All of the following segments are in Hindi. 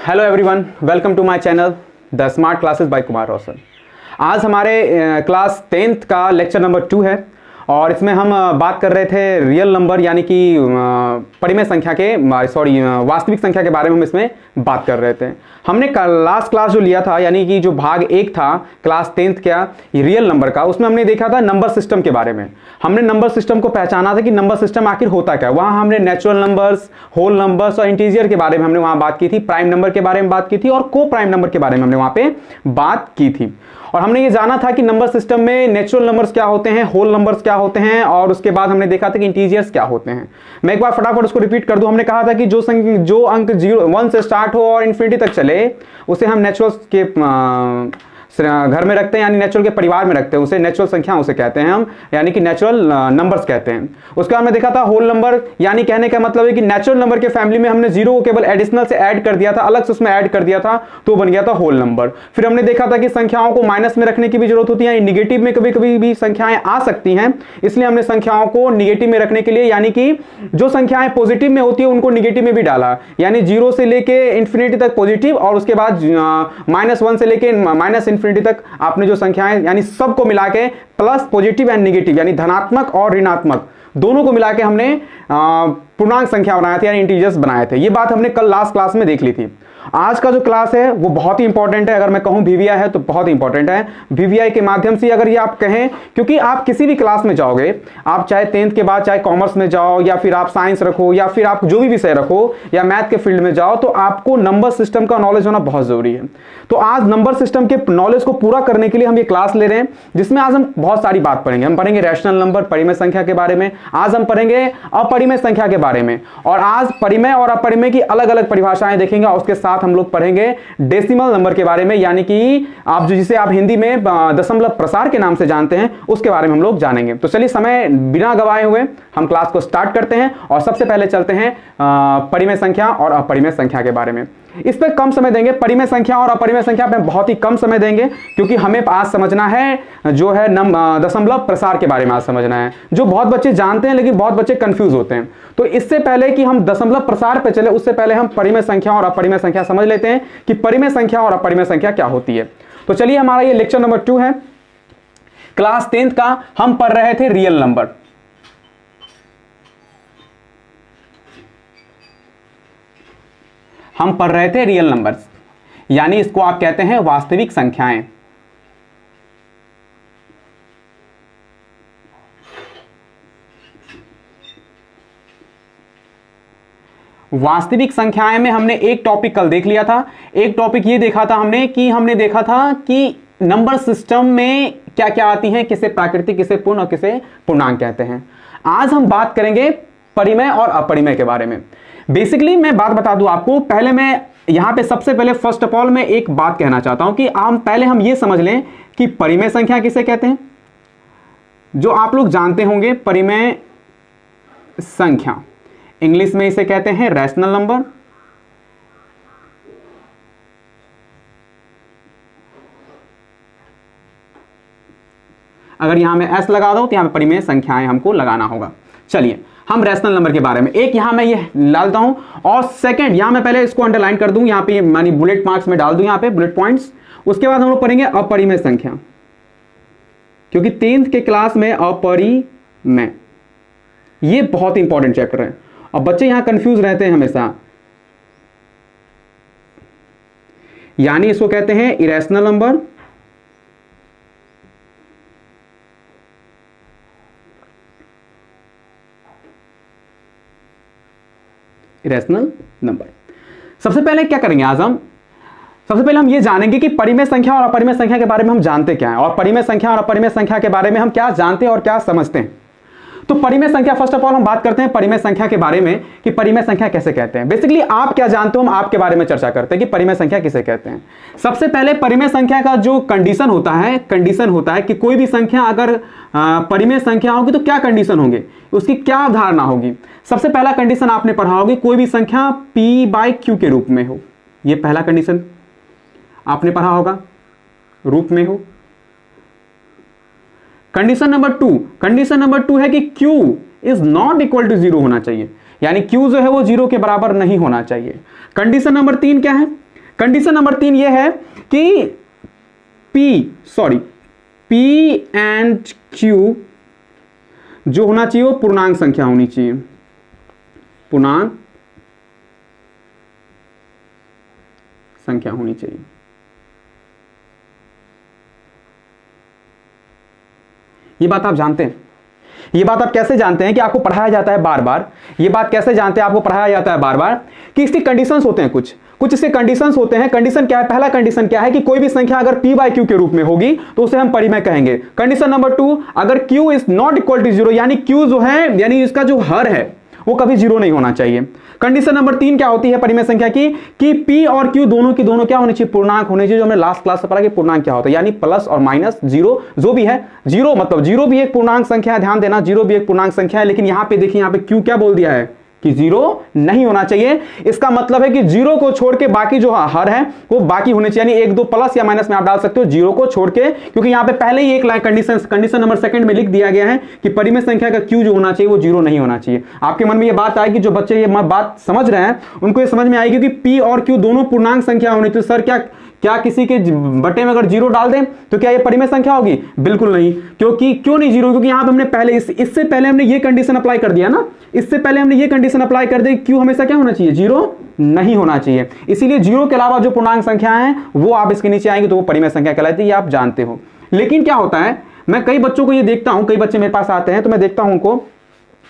Hello everyone, welcome to my channel the smart classes by Kumar Roshan. आज हमारे क्लास 10th का लेक्चर नंबर 2 है और इसमें हम बात कर रहे थे रियल नंबर यानी कि परिमेय संख्या के वास्तविक संख्या के बारे में हम इसमें बात कर रहे थे। हमने लास्ट क्लास जो लिया था यानी कि जो भाग 1 था क्लास 10th का रियल नंबर का, उसमें हमने देखा था नंबर सिस्टम के बारे में। हमने नंबर सिस्टम को पहचाना था कि नंबर सिस्टम आखिर होता क्या। वहां हमने नेचुरल नंबर्स, होल नंबर्स और इंटीजर के बारे में हमने वहां बात की थी, प्राइम नंबर के बारे में बात की थी और को प्राइम नंबर के बारे में हमने वहां पे बात की थी। और हमने ये जाना था कि नंबर सिस्टम में नेचुरल नंबर्स क्या होते हैं, होल नंबर्स क्या होते हैं और उसके बाद हमने देखा था कि इंटीजर्स क्या होते हैं। मैं एक बार फटाफट उसको रिपीट कर दूं। हमने कहा था कि जो अंक 1 से स्टार्ट हो और इन्फिनिटी तक चले उसे हम नेचुरल के घर में रखते हैं, यानी नेचुरल के परिवार में रखते हैं, उसे नेचुरल संख्या उसे कहते हैं हम, यानी कि नेचुरल नंबर्स कहते हैं। उसके बाद हमने देखा था होल नंबर, यानी कहने का मतलब है कि नेचुरल नंबर के फैमिली में हमने जीरो को केवल एडिशनल से ऐड कर दिया था, अलग से उसमें ऐड कर दिया था तो बन गया था होल नंबर। फिर हमने देखा था कि संख्याओं को माइनस में रखने की भी जरूरत होती है, निगेटिव में कभी कभी भी संख्याएं आ सकती हैं, इसलिए हमने संख्याओं को निगेटिव में रखने के लिए यानी कि जो संख्याएं पॉजिटिव में होती है उनको निगेटिव में भी डाला, यानी 0 से लेके इंफिनिटी तक पॉजिटिव और उसके बाद -1 से लेके माइनस इंफिनिटी तक आपने जो संख्याएं यानी सबको मिला के प्लस पॉजिटिव एंड निगेटिव यानी धनात्मक और ऋणात्मक दोनों को मिला के हमने पूर्णांक संख्या बनाए थे यानी इंटीजर्स बनाए थे। ये बात हमने कल लास्ट क्लास में देख ली थी। आज का जो क्लास है वो बहुत ही इंपॉर्टेंट है। अगर मैं कहूं वीवीआई है तो बहुत इंपॉर्टेंट है। वीवीआई के माध्यम से अगर ये आप कहें, क्योंकि आप किसी भी क्लास में जाओगे, आप चाहे 10th के बाद चाहे कॉमर्स में जाओ या फिर आप साइंस रखो या फिर आप जो भी विषय रखो या मैथ के फील्ड में जाओ, तो आपको नंबर सिस्टम का नॉलेज होना बहुत जरूरी है। तो आज नंबर सिस्टम के नॉलेज को पूरा करने के लिए हम ये क्लास ले रहे हैं, जिसमें आज हम बहुत सारी बात पढ़ेंगे। हम पढ़ेंगे रैशनल नंबर, परिमेय संख्या के बारे में, आज हम पढ़ेंगे अपरिमेय संख्या के बारे में, और आज परिमेय और अपरिमेय की अलग अलग परिभाषाएं देखेंगे और उसके साथ हम लोग पढ़ेंगे डेसिमल नंबर के बारे में, यानी कि आप जिसे आप हिंदी में दशमलव प्रसार के नाम से जानते हैं उसके बारे में हम लोग जानेंगे। तो चलिए समय बिना गवाए हुए हम क्लास को स्टार्ट करते हैं और सबसे पहले चलते हैं परिमेय संख्या और अपरिमेय संख्या के बारे में। इस पर कम समय देंगे, परिमेय संख्या और अपरिमेय संख्या पे बहुत ही कम समय देंगे, क्योंकि हमें आज समझना है जो है दशमलव प्रसार के बारे में आज समझना है, जो बहुत बच्चे जानते हैं लेकिन बहुत बच्चे कंफ्यूज होते हैं। तो इससे पहले कि हम दशमलव प्रसार पे चले उससे पहले हम परिमेय संख्या और अपरिमेय संख्या समझ लेते हैं कि परिमेय संख्या और अपरिमेय संख्या क्या होती है। तो चलिए, हमारा ये लेक्चर नंबर 2 है क्लास 10th का। हम पढ़ रहे थे रियल नंबर। हम पढ़ रहे थे रियल नंबर्स, यानी इसको आप कहते हैं वास्तविक संख्याएं। वास्तविक संख्याएं में हमने एक टॉपिक कल देख लिया था। एक टॉपिक ये देखा था हमने देखा था कि नंबर सिस्टम में क्या क्या आती हैं, किसे प्राकृतिक, किसे पूर्ण और किसे पूर्णांक कहते हैं। आज हम बात करेंगे परिमेय और अपरिमेय के बारे में। बेसिकली मैं बात बता दूं आपको, पहले मैं यहां पे सबसे पहले फर्स्ट ऑफ ऑल मैं एक बात कहना चाहता हूं कि हम ये समझ लें कि परिमेय संख्या किसे कहते हैं। जो आप लोग जानते होंगे परिमेय संख्या, इंग्लिश में इसे कहते हैं रैशनल नंबर। अगर यहां मैं एस लगा दूं तो यहां पे परिमेय संख्याएं हमको लगाना होगा। चलिए, हम रैशनल नंबर के बारे में एक यहां मैं ये डालता हूं और सेकंड यहां मैं पहले इसको अंडरलाइन कर दूं, यहां पे मानी बुलेट मार्क्स में डाल दूं, यहां पे बुलेट पॉइंट्स। उसके बाद हम लोग पढ़ेंगे अपरिमेय संख्या, क्योंकि 10th के क्लास में अपरिमेय ये बहुत इंपॉर्टेंट चैप्टर है और बच्चे यहां कंफ्यूज रहते हैं हमेशा। यानी इसको कहते हैं इरेशनल नंबर, इरेशनल नंबर। सबसे पहले क्या करेंगे आज सबसे पहले हम ये जानेंगे कि परिमेय संख्या और अपरिमेय संख्या के बारे में हम जानते क्या हैं, और परिमेय संख्या और अपरिमेय संख्या के बारे में हम क्या जानते हैं और क्या समझते हैं। तो परिमेय संख्या, फर्स्ट ऑफ ऑल हम बात करते हैं परिमेय संख्या के बारे में कि परिमेय संख्या कैसे कहते हैं। बेसिकली आप क्या जानते हो, हम आपके बारे में चर्चा करते हैं कि परिमेय संख्या किसे कहते हैं। सबसे पहले परिमेय संख्या का जो कंडीशन होता है कि कोई भी संख्या अगर परिमेय संख्या होगी तो क्या कंडीशन होंगे, उसकी क्या अवधारणा होगी। सबसे पहला कंडीशन आपने पढ़ा होगी, कोई भी संख्या p/q के रूप में हो। यह पहला कंडीशन आपने पढ़ा होगा, रूप में हो। कंडीशन नंबर 2 है कि q is not equal to 0 होना चाहिए, यानी q जो है वो 0 के बराबर नहीं होना चाहिए। कंडीशन नंबर 3 क्या है, कंडीशन नंबर 3 यह है कि P एंड Q जो होना चाहिए वो पूर्णांक संख्या होनी चाहिए, पूर्णांक संख्या होनी चाहिए। ये बात आप जानते हैं, ये बात आप कैसे जानते हैं कि आपको पढ़ाया जाता है बार बार, ये बात कैसे जानते हैं आपको पढ़ाया जाता है बार बार कि इसके कंडीशंस होते हैं, कुछ इसके कंडीशंस होते हैं। कंडीशन क्या है? पहला कंडीशन क्या है कि कोई भी संख्या अगर p बाय q के रूप में होगी तो उसे हम परिमेय कहेंगे। कंडीशन नंबर 2, अगर q is not equal to 0 यानी q जो है यानी इसका जो हर है वो कभी 0 नहीं होना चाहिए। कंडीशन नंबर 3 क्या होती है परिमेय संख्या की कि p और q दोनों की दोनों क्या होने चाहिए? पूर्णांक होने चाहिए। जो हमने लास्ट क्लास में पढ़ा कि पूर्णांक क्या होता है, यानी प्लस और माइनस 0 जो भी है। 0 मतलब 0 भी एक पूर्णांक संख्या है, ध्यान देना 0 भी एक पूर्णांक संख्या है, लेकिन यहां पे देखिए यहां पे q क्या बोल दिया है कि 0 नहीं होना चाहिए। इसका मतलब है कि 0 को छोड़ के बाकी जो हर है वो बाकी होने चाहिए, यानी 1 2 प्लस या माइनस में आप डाल सकते हो 0 को छोड़ के, क्योंकि यहां पे पहले ही एक लाइन कंडीशन नंबर 2 में लिख दिया गया है कि परिमेय संख्या का q जो होना चाहिए वो 0 नहीं होना चाहिए। आपके मन में ये बात आएगी, जो बच्चे ये बात समझ रहे हैं उनको ये समझ में आएगी कि p और q दोनों पूर्णांक संख्या होनी चाहिए। सर क्या किसी के बटे में अगर 0 डाल दें तो क्या ये परिमेय संख्या होगी? बिल्कुल नहीं। क्यों नहीं 0? क्योंकि यहां पे हमने पहले इससे पहले हमने ये कंडीशन अप्लाई कर दिया ना, इससे पहले हमने ये कंडीशन अप्लाई कर दी, q हमेशा क्या होना चाहिए? 0 नहीं होना चाहिए। इसीलिए 0 के अलावा जो पूर्णांक संख्या है वो आप इसके नीचे आएंगे तो वो परिमेय संख्या कहलाती है, ये आप जानते हो। लेकिन क्या होता है, मैं कई बच्चों को ये देखता हूं, कई बच्चे मेरे पास आते हैं तो मैं देखता हूं उनको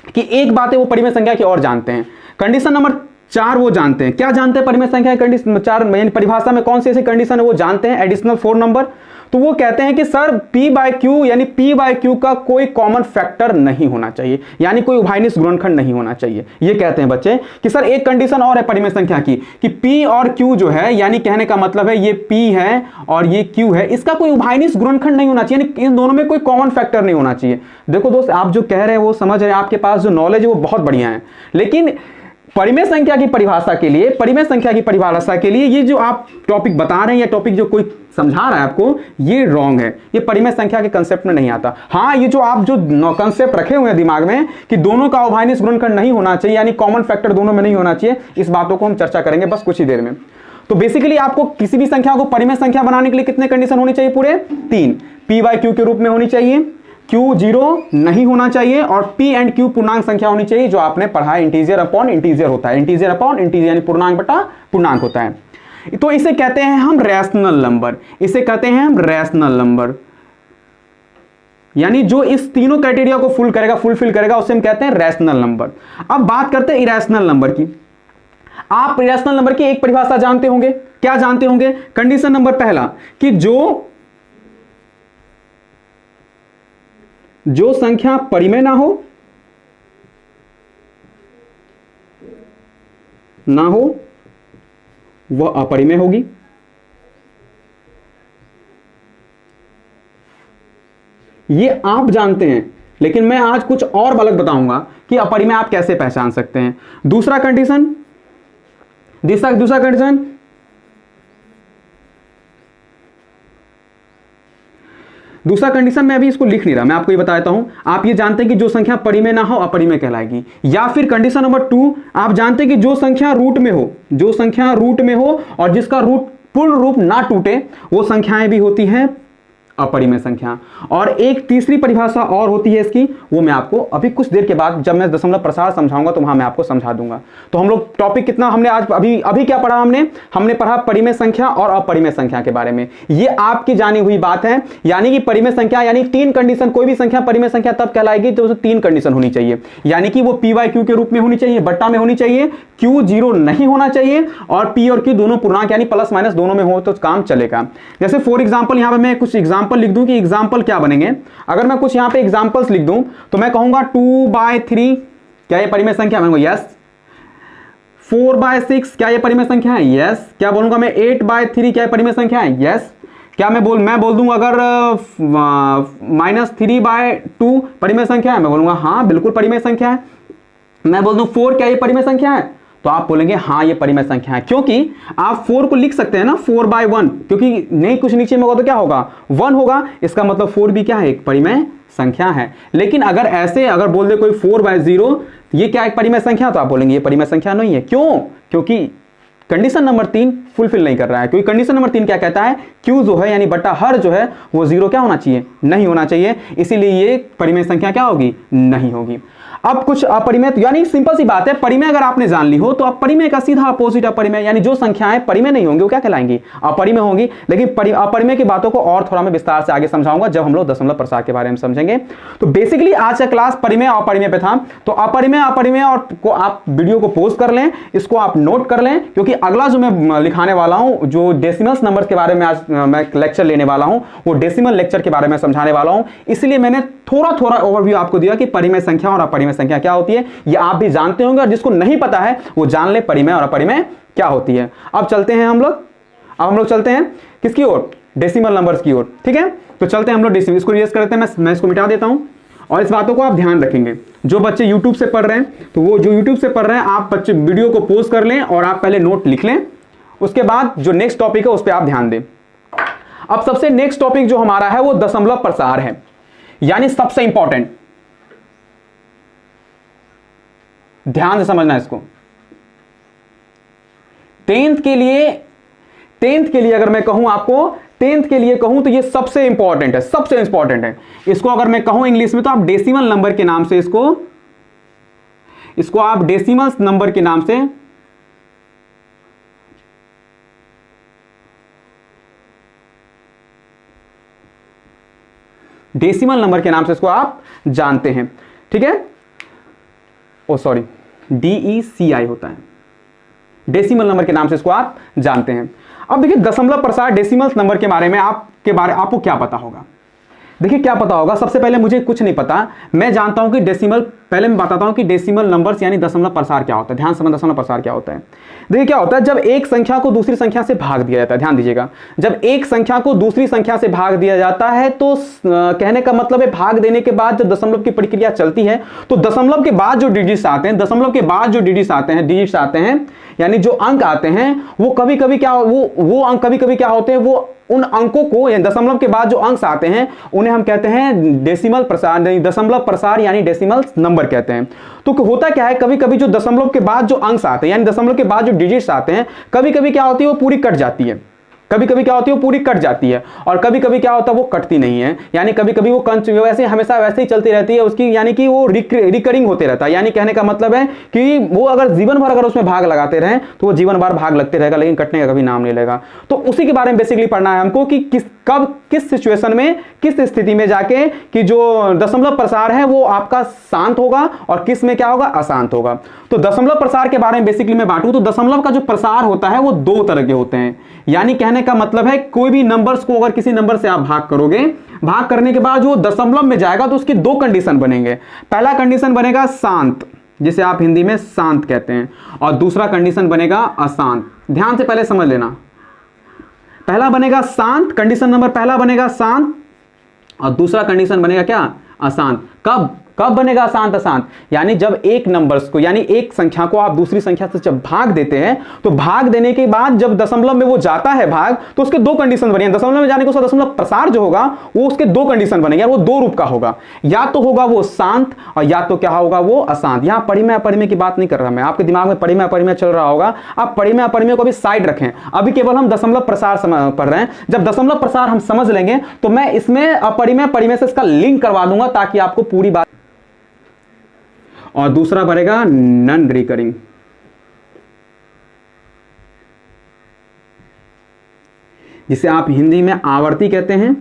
कि एक बात है वो परिमेय संख्या की और जानते हैं। कंडीशन नंबर 4 वो जानते हैं। क्या जानते हैं? परिमेय संख्या कंडीशन 4 यानी परिभाषा में कौन सी ऐसी कंडीशन है वो जानते हैं, एडिशनल 4 नंबर। तो वो कहते हैं कि सर p बाय q यानी p बाय q का कोई कॉमन फैक्टर नहीं होना चाहिए, यानी कोई उभयनिष्ठ गुणनखंड नहीं होना चाहिए। ये कहते हैं बच्चे कि सर एक कंडीशन और है परिमेय संख्या की कि p और q जो है, यानी कहने का मतलब है ये p है और ये q है, इसका कोई उभयनिष्ठ गुणनखंड नहीं होना चाहिए, यानी इन दोनों में कोई कॉमन फैक्टर नहीं होना चाहिए। देखो दोस्त, आप जो कह रहे हैं वो समझ रहे हैं, आपके पास जो नॉलेज है वो बहुत बढ़िया है, लेकिन परिमेय संख्या की परिभाषा के लिए, परिमेय संख्या की परिभाषा के लिए ये जो आप टॉपिक बता रहे हैं या टॉपिक जो कोई समझा रहा है आपको, ये रॉन्ग है। ये परिमेय संख्या के कंसेप्ट में नहीं आता। हाँ, ये जो आप जो कंसेप्ट रखे हुए हैं दिमाग में कि दोनों का उभयनिष्ठ गुणनखंड नहीं होना चाहिए, यानी कॉमन फैक्टर दोनों में नहीं होना चाहिए, इस बातों को हम चर्चा करेंगे बस कुछ ही देर में। तो बेसिकली आपको किसी भी संख्या को परिमेय संख्या बनाने के लिए कितने कंडीशन होनी चाहिए? पूरे 3। p बाय q के रूप में होनी चाहिए, q 0 नहीं होना चाहिए और p एंड q पूर्णांक संख्या होनी चाहिए, जो आपने पढ़ा है इंटीजर अपॉन इंटीजर होता है, इंटीजर अपॉन इंटीजर यानी पूर्णांक बटा पूर्णांक होता है। तो इसे कहते हैं हम रैशनल नंबर, इसे कहते हैं हम रैशनल नंबर, यानी जो इस तीनों क्राइटेरिया को फुलफिल करेगा उसे हम कहते हैं रैशनल नंबर। अब बात करते हैं इरैशनल नंबर की। आप इरैशनल नंबर की एक परिभाषा जानते होंगे, क्या जानते होंगे? कंडीशन नंबर पहला कि जो संख्या परिमेय ना हो वह अपरिमेय होगी। ये आप जानते हैं, लेकिन मैं आज कुछ और अलग बताऊंगा कि अपरिमेय आप कैसे पहचान सकते हैं। दूसरा कंडीशन दूसरा कंडीशन मैं अभी इसको लिख नहीं रहा, मैं आपको ये बताता हूं। आप ये जानते हैं कि जो संख्या परिमेय ना हो अपरिमेय कहलाएगी। या फिर कंडीशन नंबर 2, आप जानते हैं कि जो संख्या रूट में हो और जिसका रूट पूर्ण रूप ना टूटे वो संख्याएं भी होती हैं अपरिमेय संख्या। और एक तीसरी परिभाषा और होती है इसकी, वो मैं आपको अभी कुछ देर के बाद जब मैं दशमलव प्रसार समझाऊंगा तो वहां मैं आपको समझा दूंगा। तो हम लोग टॉपिक कितना हमने आज अभी क्या पढ़ा? हमने पढ़ा परिमेय संख्या और अपरिमेय संख्या के बारे में। ये आपकी जानी हुई बात है, यानी कि परिमेय संख्या यानी 3 कंडीशन, कोई भी संख्या परिमेय संख्या तब कहलाएगी तो उसमें 3 कंडीशन होनी चाहिए, यानी कि वो p बाय q के रूप में होनी चाहिए, बट्टा में होनी चाहिए, q 0 नहीं होना चाहिए और p और q दोनों पूर्णांक यानी प्लस माइनस दोनों में हो तो काम चलेगा। जैसे फॉर एग्जांपल यहां पे मैं कुछ एग्जांपल लिख दूं कि एग्जांपल क्या बनेंगे। अगर मैं कुछ यहां पे एग्जांपल्स लिख दूं तो मैं कहूंगा 2/3 क्या ये परिमेय संख्या है? यस। 4/6 क्या ये परिमेय संख्या है? यस। क्या बोलूंगा मैं 8/3 क्या ये परिमेय संख्या है? यस। क्या मैं बोल दूं अगर -3/2 परिमेय संख्या है? मैं बोलूंगा हाँ बिल्कुल परिमेय संख्या है। मैं बोल दूं 4 क्या ये परिमेय संख्या है? तो आप बोलेंगे हाँ ये परिमेय संख्या है, क्योंकि आप 4 को लिख सकते हैं ना 4/1, क्योंकि नहीं कुछ नीचे में होगा तो क्या होगा? 1 होगा। इसका मतलब 4 भी क्या है? एक परिमेय संख्या है। लेकिन अगर बोल दे कोई 4/0 ये क्या एक परिमेय संख्या, तो आप बोलेंगे ये परिमेय संख्या नहीं है। क्यों? क्योंकि कंडीशन नंबर 3 फुलफिल नहीं कर रहा है, क्योंकि कंडीशन नंबर 3 क्या कहता है, क्यू जो है यानी बटा हर जो है वो 0 क्या होना चाहिए, नहीं होना चाहिए, इसीलिए ये परिमेय संख्या क्या होगी, नहीं होगी। अब कुछ अपरिमेय, यानी सिंपल सी बात है, परिमेय अगर आपने जान ली हो तो अपरिमेय का सीधा अपोजिट अपरिमेय, यानी जो संख्याएं परिमेय नहीं होंगी वो क्या कहलाएंगी, अपरिमेय होंगी। लेकिन अपरिमेय की बातों को और थोड़ा मैं विस्तार से आगे समझाऊंगा जब हम लोग दशमलव प्रसार के बारे में समझेंगे। तो बेसिकली आज का क्लास परिमेय और अपरिमेय पे था। तो अपरिमेय और को आप वीडियो को पॉज कर लें, इसको आप नोट कर लें, क्योंकि अगला जो मैं लिखाने वाला हूं, जो डेसिमल्स नंबर के बारे में आज मैं लेक्चर लेने वाला हूं, वो डेसिमल लेक्चर के बारे में समझाने वाला हूं। इसलिए मैंने थोड़ा थोड़ा ओवरव्यू आपको दिया कि परिमेय संख्या और अपरिमेय संख्या क्या होती है, ये आप भी जानते होंगे, और जिसको नहीं पता है वो जान ले परिमेय और अपरिमेय क्या होती है। अब चलते हैं हम लोग चलते हैं किसकी ओर, डेसिमल नंबर्स की ओर। ठीक है, तो चलते हैं हम लोग डेसिमल, इसको रिवाइज करते हैं। मैं इसको मिटा देता हूं, और इस बातों को आप ध्यान रखेंगे। जो बच्चे YouTube से पढ़ रहे हैं, तो वो जो YouTube से पढ़ रहे हैं, आप बच्चे वीडियो को पॉज कर लें और आप पहले नोट लिख लें, उसके बाद जो नेक्स्ट टॉपिक है उस पर आप ध्यान दें। अब सबसे नेक्स्ट टॉपिक जो हमारा है वो दशमलव प्रसार है, यानी सबसे इंपॉर्टेंट, ध्यान से समझना इसको। 10th के लिए अगर मैं कहूं आपको, 10th के लिए कहूं तो ये सबसे इंपॉर्टेंट है। इसको अगर मैं कहूं इंग्लिश में तो आप डेसिमल नंबर के नाम से इसको आप डेसिमल नंबर के नाम से इसको आप जानते हैं। ठीक है, ओ सॉरी, DECI होता है, डेसिमल नंबर के नाम से इसको आप जानते हैं। अब देखिए दशमलव प्रसार डेसिमल नंबर के बारे में आपको क्या पता होगा। देखिए क्या पता होगा, सबसे पहले मुझे कुछ नहीं पता, मैं जानता हूं कि डेसिमल, पहले मैं बताता हूं कि डेसिमल नंबर्स यानी दशमलव प्रसार क्या होता है। ध्यान समझ, दशमलव प्रसार क्या होता है। देखिए क्या होता है, जब एक संख्या को दूसरी संख्या से भाग दिया जाता है, ध्यान दीजिएगा, जब एक संख्या को दूसरी संख्या से भाग दिया जाता है तो कहने का मतलब है भाग देने के बाद जब दशमलव की प्रक्रिया चलती है तो दशमलव के बाद जो डिजिट्स आते हैं, यानी जो अंक आते हैं वो कभी कभी क्या, वो अंक कभी कभी क्या होते हैं, वो उन अंकों को, यानी दशमलव के बाद जो अंक आते हैं उन्हें हम कहते हैं डेसिमल प्रसार, दशमलव प्रसार यानी डेसिमल नंबर कहते हैं। तो होता क्या है, कभी कभी जो दशमलव के बाद जो अंक आते हैं, यानी दशमलव के बाद जो डिजिट्स आते हैं, कभी कभी क्या होती है वो पूरी कट जाती है, और कभी कभी क्या होता है वो कटती नहीं है, यानी कभी कभी वो वैसे हमेशा वैसे ही चलती रहती है उसकी, यानी कि वो रिकरिंग होते रहता है। यानी कहने का मतलब है कि वो अगर जीवन भर अगर उसमें भाग लगाते रहें तो वो जीवन भर भाग लगते रहेगा, लेकिन कटने का कभी नाम नहीं लेगा। तो उसी के बारे में बेसिकली पढ़ना है हमको कि किस सिचुएशन में, किस स्थिति में जाके कि जो दशमलव प्रसार है वो आपका शांत होगा और किस में क्या होगा, अशांत होगा। तो दशमलव प्रसार के बारे में बेसिकली मैं बांटूं तो दशमलव का जो प्रसार होता है वो 2 तरह के होते हैं। यानी कहने का मतलब है कोई भी नंबर्स को अगर किसी नंबर से आप भाग करोगे, भाग करने के बाद जो दशमलव में जाएगा तो उसके 2 कंडीशन बनेंगे। पहला कंडीशन बनेगा शांत, जिसे आप हिंदी में शांत कहते हैं, और दूसरा कंडीशन बनेगा अशांत। ध्यान से पहले समझ लेना, पहला बनेगा शांत, कंडीशन नंबर पहला बनेगा शांत, और दूसरा कंडीशन बनेगा क्या, अशांत। कब बनेगा अशांत, अशांत यानी जब एक नंबर्स को, यानी एक संख्या को आप दूसरी संख्या से जब भाग देते हैं तो भाग देने के बाद जब दशमलव में वो जाता है भाग, तो उसके 2 कंडीशन बनेंगे। दशमलव में जाने को दशमलव प्रसार जो होगा वो उसके 2 कंडीशन बनेंगे, और वो 2 रूप का होगा, या तो होगा वो शांत और या तो क्या होगा वो अशांत। यहां परिमेय अपरिमेय की बात नहीं कर रहा मैं, आपके दिमाग में परिमेय अपरिमेय चल रहा होगा, आप परिमेय अपरिमेय को भी साइड रखें, अभी केवल हम दशमलव प्रसार पढ़ रहे हैं। जब दशमलव प्रसार हम समझ लेंगे तो मैं इसमें अपरिमेय परिमेय से इसका लिंक करवा दूंगा ताकि आपको पूरी बात। और दूसरा बनेगा नॉन रिकरिंग, जिसे आप हिंदी में आवर्ती कहते हैं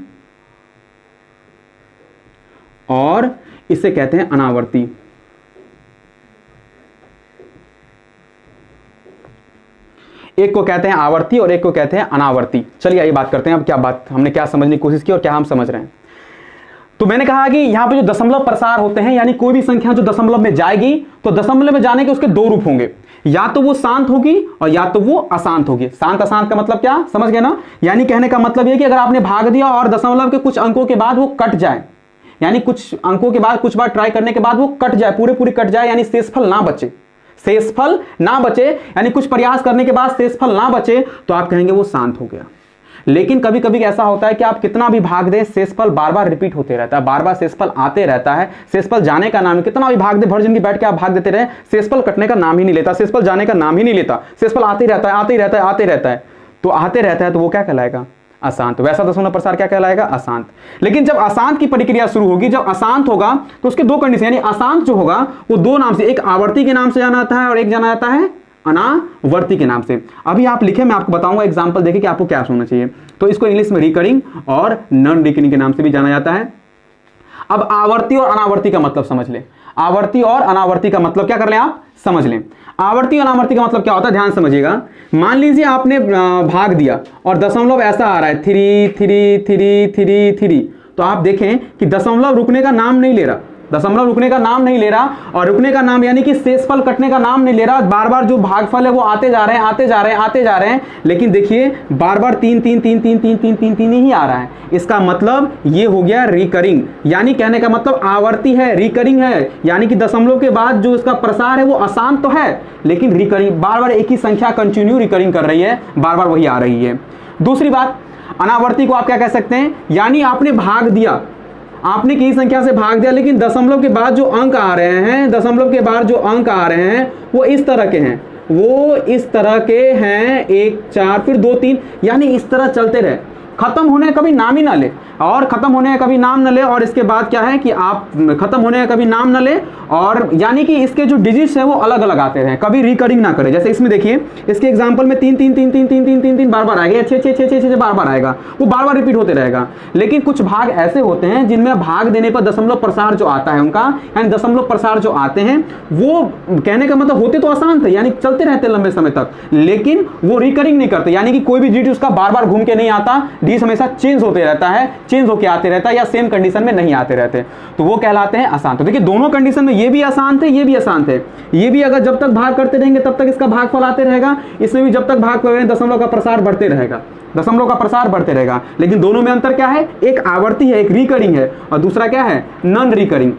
और इसे कहते हैं अनावर्ती। एक को कहते हैं आवर्ती और एक को कहते हैं अनावर्ती। चलिए आइए बात करते हैं अब हमने क्या समझने की कोशिश की और क्या हम समझ रहे हैं। तो मैंने कहा कि यहां पे जो दशमलव प्रसार होते हैं, यानी कोई भी संख्या जो दशमलव में जाएगी तो दशमलव में जाने के उसके 2 रूप होंगे, या तो वो शांत होगी और या तो वो अशांत होगी। शांत अशांत का मतलब क्या, समझ गए ना। यानी कहने का मतलब ये कि अगर आपने भाग दिया और दशमलव के कुछ अंकों के बाद वो कट जाए, यानी कुछ अंकों के बाद कुछ बार ट्राई करने के बाद वो कट जाए, पूरी कट जाए, यानी शेषफल ना बचे, यानी कुछ प्रयास करने के बाद शेषफल ना बचे, तो आप कहेंगे वो शांत हो गया। लेकिन कभी कभी ऐसा होता है कि आप कितना भी भाग दें, शेषफल बार बार रिपीट होते रहता है, बार बार शेषफल आते रहता है, शेषफल जाने का नाम, कितना भी भाग दे, भर जिंदगी बैठ के आप भाग देते रहे, शेषफल कटने का नाम ही नहीं लेता, शेषफल जाने का नाम ही नहीं लेता, शेषफल आते रहता है, आते ही रहता है, आते रहता है। तो आते रहता है तो वो क्या कहलाएगा? अशांत। वैसा दशमलव प्रसार क्या कहलाएगा? अशांत। लेकिन जब अशांत की प्रक्रिया शुरू होगी, जब अशांत होगा तो उसके दो कंडीशन, यानी अशांत जो होगा वो दो नाम से, एक आवर्ती के नाम से जाना जाता है और एक जाना जाता है अनावर्ती के नाम से। अभी आप लिखे, मैं आपको बताऊंगा एग्जांपल देखे कि आपको क्या होना चाहिए। तो इसको इंग्लिश में रिकरिंग और नॉन रिकरिंग के नाम से भी जाना जाता है। अब आवर्ती और अनावर्ती का मतलब समझ लें। आवर्ती और अनावर्ती का मतलब क्या कर लें आप? समझ लें। आवर्ती और अनावर्ती का मतलब क्या होता है, ध्यान समझिएगा। मान लीजिए आपने भाग दिया और दशमलव ऐसा आ रहा है 3 3 3 3 3, तो आप देखें कि दशमलव रुकने का नाम नहीं ले रहा, दशमलव रुकने का नाम नहीं ले रहा, और रुकने का नाम यानी कि शेषफल कटने का नाम नहीं ले रहा। बार बार जो भागफल है वो आते जा रहे हैं, आते जा रहे हैं, आते जा रहे हैं, लेकिन देखिए बार बार 3 3 3 3 3 3 3 3 ही आ रहा है। इसका मतलब ये हो गया रिकरिंग, यानी कहने का मतलब आवर्ती है, रिकरिंग है, यानी कि दशमलव के बाद जो इसका प्रसार है वो अशांत तो है, लेकिन रिकरिंग, बार बार एक ही संख्या कंटिन्यू रिकरिंग कर रही है, बार बार वही आ रही है। दूसरी बात, अनावर्ती को आप क्या कह सकते हैं, यानी आपने भाग दिया, आपने किसी संख्या से भाग दिया, लेकिन दशमलव के बाद जो अंक आ रहे हैं, दशमलव के बाद जो अंक आ रहे हैं वो इस तरह के हैं, वो इस तरह के हैं, 1 4 फिर 2 3, यानी इस तरह चलते रहे, खत्म होने का कभी नाम ही ना ले, और खत्म होने का कभी नाम न ले, और इसके बाद क्या है कि आप खत्म होने का कभी नाम न ले, और यानी कि इसके जो डिजिट्स हैं वो अलग अलग आते हैं, कभी रिकरिंग ना करें। जैसे इसमें देखिए, इसके एग्जांपल में 3 3 3 3 3 3 3 3 बार बार आएगा, 6 6 6 6 6 बार बार आएगा, वो बार बार रिपीट होते रहेगा। लेकिन कुछ भाग ऐसे होते हैं जिनमें भाग देने पर दशमलव प्रसार जो आता है उनका, यानी दशमलव प्रसार जो आते हैं वो कहने का मतलब होते तो आसान थे, यानी चलते रहते लंबे समय तक, लेकिन वो रिकरिंग नहीं करते, यानी कि कोई भी डिजिट उसका बार बार घूम के नहीं आता, डिजिट हमेशा चेंज होते रहता है, चेंज होके आते रहता है, या सेम कंडीशन में नहीं आते रहते, तो वो कहलाते हैं अशांत। तो देखिए दोनों कंडीशन में ये भी अशांत है, ये भी अशांत है। ये भी अगर जब तक भाग करते रहेंगे तब तक इसका भागफल आते रहेगा, इसमें भी जब तक भाग करेंगे दशमलव का प्रसार बढ़ते रहेगा, दशमलव का प्रसार बढ़ते रहेगा। लेकिन दोनों में अंतर क्या है, एक आवर्ती है, एक रिकरिंग है, और दूसरा क्या है, नॉन रिकरिंग,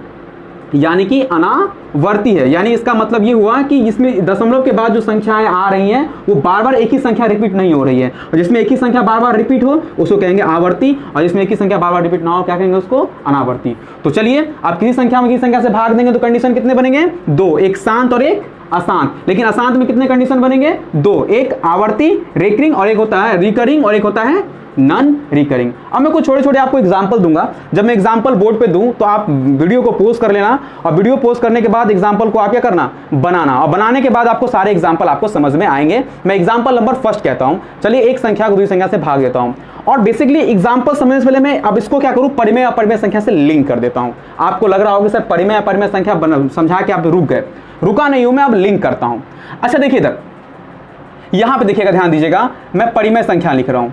यानी कि अनावर्ती है। यानी इसका मतलब ये हुआ कि इसमें दशमलव के बाद जो संख्याएं आ रही हैं वो बार बार एक ही संख्या रिपीट नहीं हो रही है, और जिसमें एक ही संख्या बार बार रिपीट हो उसको कहेंगे आवर्ती, और जिसमें एक ही संख्या बार बार रिपीट ना हो क्या कहेंगे, उसको अनावर्ती। तो चलिए, आप किसी संख्या में किसी संख्या से भाग देंगे तो कंडीशन कितने बनेंगे, 2, एक शांत और एक अशांत। लेकिन अशांत में कितने कंडीशन बनेंगे, 2, एक आवर्ती रिकरिंग और एक होता है रिकरिंग और एक होता है नॉन रिकरिंग। अब मैं कुछ छोटे छोटे आपको एग्जांपल दूंगा, जब मैं एग्जांपल बोर्ड पे दूं तो आप वीडियो को पोस्ट कर लेना, और वीडियो पोस्ट करने के बाद एग्जांपल को आप क्या करना, बनाना, और बनाने के बाद आपको सारे एग्जांपल आपको समझ में आएंगे। मैं एग्जांपल नंबर फर्स्ट कहता हूं, चलिए एक संख्या को दूसरी संख्या से भाग देता हूं, और बेसिकली एग्जांपल समझने से पहले मैं अब इसको क्या करूं, परिमेय अपरिमेय संख्या से लिंक कर देता हूं। आपको लग रहा होगा सर परिमेय अपरिमेय संख्या समझा के आप रुक गए, रुका नहीं हूं मैं, अब लिंक करता हूं। अच्छा देखिए इधर, यहां पे देखिएगा, ध्यान दीजिएगा, मैं परिमेय संख्या लिख रहा हूं,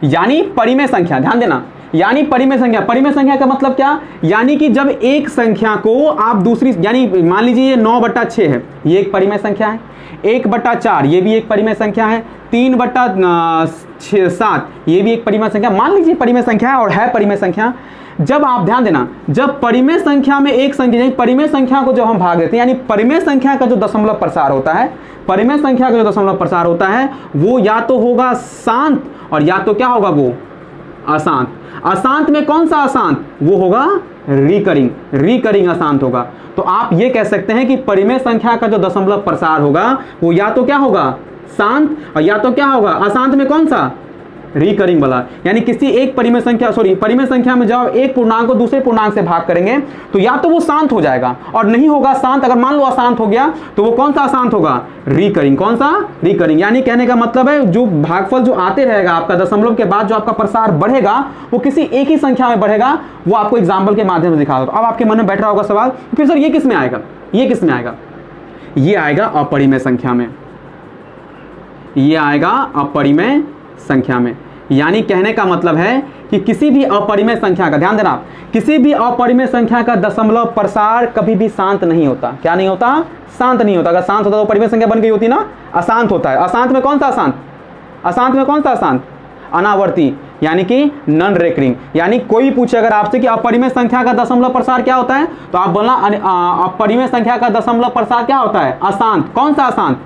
यानी परिमेय संख्या, ध्यान देना, यानी परिमेय संख्या। परिमेय संख्या का मतलब क्या, यानी कि जब एक संख्या को आप दूसरी, यानी मान लीजिए ये 9/6 है, ये एक परिमेय संख्या है, 1/4 ये भी एक परिमेय संख्या है, 3/7 ये भी एक परिमेय संख्या, मान लीजिए परिमेय संख्या है और है परिमेय संख्या। जब आप ध्यान देना, जब परिमेय संख्या में एक संख्या, यानी परिमेय संख्या को जब हम भाग देते हैं, यानी परिमेय संख्या का जो दशमलव प्रसार होता है, परिमेय संख्या का जो दशमलव प्रसार होता है वो या तो होगा शांत और या तो क्या होगा, वो अशांत। अशांत में कौन सा अशांत, वो होगा रिकरिंग, रिकरिंग अशांत होगा। तो आप ये कह सकते हैं कि परिमेय संख्या का जो दशमलव प्रसार होगा वो या तो क्या होगा, शांत, और या तो क्या होगा, अशांत में कौन सा, रिकरिंग वाला। यानी किसी एक परिमेय संख्या, परिमेय संख्या में जब एक पूर्णांक को दूसरे पूर्णांक से भाग करेंगे तो या तो वो शांत हो जाएगा और नहीं होगा शांत, अगर मान लो अशांत हो गया तो वो कौन सा अशांत होगा, रिकरिंग। कौन सा, रिकरिंग। यानी कहने का मतलब है जो भागफल जो आते रहेगा आपका दशमलव के बाद, जो आपका प्रसार बढ़ेगा वो किसी एक ही संख्या में बढ़ेगा, वो आपको एग्जाम्पल के माध्यम से दिखा दो। अब आपके मन में बैठ रहा होगा सवाल, फिर सर ये किस में आएगा, ये किस में आएगा, ये आएगा अपरिमेय संख्या में, ये आएगा अपरिमेय संख्या में। यानी कहने का मतलब है कि किसी भी अपरिमेय संख्या का, ध्यान देना, किसी भी अपरिमेय संख्या का दशमलव प्रसार कभी भी शांत नहीं होता। क्या नहीं होता, शांत नहीं होता। अगर शांत होता तो परिमेय संख्या बन गई होती ना, अशांत होता है। अशांत में कौन सा अशांत, अशांत में कौन सा अशांत, अनावर्ती। यानी कि नॉन रेकरिंग। यानी कोई पूछे अगर आपसे कि अपरिमेय संख्या का दशमलव प्रसार क्या होता है, तो आप बोलना अपरिमेय संख्या का दशमलव प्रसार क्या होता है, अशांत। कौन सा अशांत,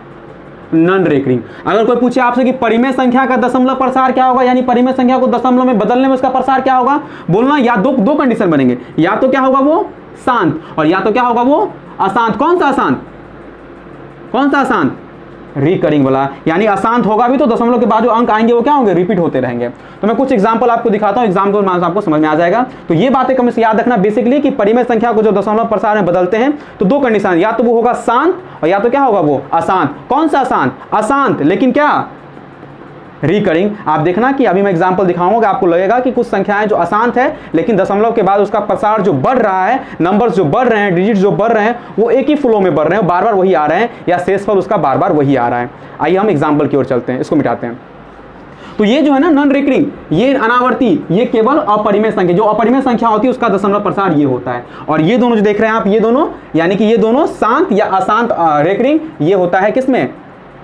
नॉन रेकरिंग। अगर कोई पूछे आपसे कि परिमेय संख्या का दशमलव प्रसार क्या होगा, यानी परिमेय संख्या को दशमलव में बदलने में उसका प्रसार क्या होगा, बोलना या दो कंडीशन बनेंगे, या तो क्या होगा वो शांत और या तो क्या होगा वो अशांत। कौन सा अशांत, कौन सा अशांत, रिकरिंग वाला। यानी अशांत होगा भी तो दशमलव के बाद जो अंक आएंगे वो क्या होंगे, रिपीट होते रहेंगे। तो मैं कुछ एग्जांपल आपको दिखाता हूं, एग्जांपल में आपको समझ में आ जाएगा। तो ये बातें कम से याद रखना बेसिकली कि परिमेय संख्या को जो दशमलव प्रसार में बदलते हैं तो दो कंडीशन, या तो वो होगा शांत और या तो क्या होगा वो अशांत। कौन सा अशांत, अशांत लेकिन क्या रिकरिंग। आप देखना कि अभी मैं एग्जांपल दिखाऊंगा, आपको लगेगा कि कुछ संख्याएं जो अशांत है लेकिन दशमलव के बाद उसका प्रसार जो बढ़ रहा है, नंबर्स जो बढ़ रहे हैं, डिजिट जो बढ़ रहे हैं, वो एक ही फ्लो में बढ़ रहे हैं, बार बार वही आ रहे हैं, या शेषफल उसका बार बार वही आ रहा है। आइए हम एग्जाम्पल की ओर चलते हैं, इसको मिटाते हैं। तो ये जो है ना नॉन रिकरिंग, ये अनावर्ती, ये केवल अपरिमेय संख्या, जो अपरिमेय संख्या होती है उसका दशमलव प्रसार ये होता है। और ये दोनों जो देख रहे हैं आप, ये दोनों यानी कि ये दोनों शांत या अशांत रिकरिंग, ये होता है किसमें,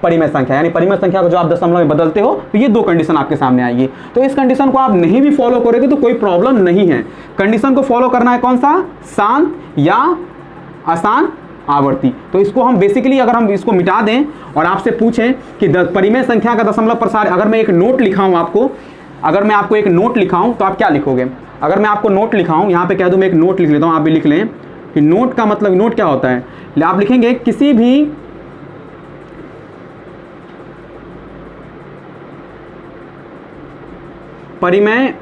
परिमेय संख्या। यानी परिमेय संख्या को जो आप दशमलव में बदलते हो तो ये दो कंडीशन आपके सामने आएगी। तो इस कंडीशन को आप नहीं भी फॉलो करोगे तो कोई प्रॉब्लम नहीं है। कंडीशन को फॉलो करना है कौन सा, शांत या अशांत आवर्ती। तो इसको हम बेसिकली अगर हम इसको मिटा दें और आपसे पूछें कि परिमेय संख्या का दशमलव प्रसार, अगर मैं एक नोट लिखाऊं आपको, अगर मैं आपको एक नोट लिखाऊं तो आप क्या लिखोगे। अगर मैं आपको नोट लिखाऊं, यहाँ पे कह दूं मैं एक नोट लिख लेता हूं, आप भी लिख लें कि नोट का मतलब, नोट क्या होता है, आप लिखेंगे किसी भी परिमेय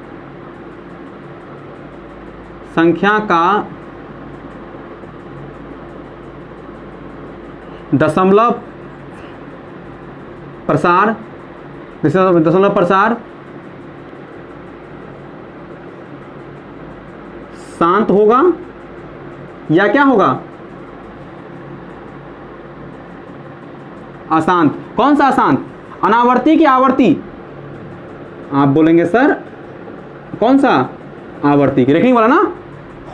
संख्या का दशमलव प्रसार शांत होगा या क्या होगा, अशांत। कौन सा अशांत, अनावर्ती की आवर्ती। आप बोलेंगे सर कौन सा, आवर्ती, रेखिक वाला ना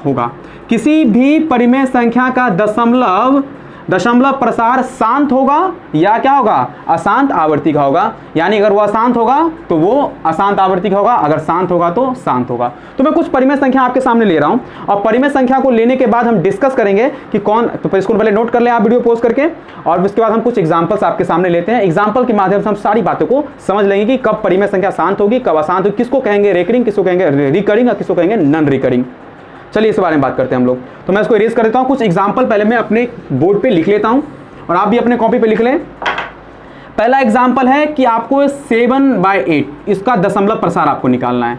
होगा। किसी भी परिमेय संख्या का दशमलव प्रसार शांत होगा या क्या होगा, अशांत आवर्ती का होगा। यानी अगर वो अशांत होगा तो वो अशांत आवर्ती का होगा, अगर शांत होगा तो शांत होगा। तो मैं कुछ परिमेय संख्या आपके सामने ले रहा हूं और परिमेय संख्या को लेने के बाद हम डिस्कस करेंगे कि कौन, तो इसको पहले नोट कर लें आप वीडियो पॉज करके, और उसके बाद हम कुछ एग्जाम्पल्स आपके सामने लेते हैं। एग्जाम्पल के माध्यम से हम सारी बातों को समझ लेंगे कि कब परिमेय संख्या शांत होगी, कब अशांत होगी, किसको कहेंगे रेकरिंग, किसको कहेंगे रिकरिंग और किसको कहेंगे नॉन रिकरिंग। चलिए इस बारे में बात करते हैं हम लोग। तो मैं इसको इरेज कर देता हूं, कुछ एग्जाम्पल पहले मैं अपने बोर्ड पे लिख लेता हूं और आप भी अपने कॉपी पे लिख लें। पहला एग्जाम्पल है कि आपको 7/8 इसका दशमलव प्रसार आपको निकालना है।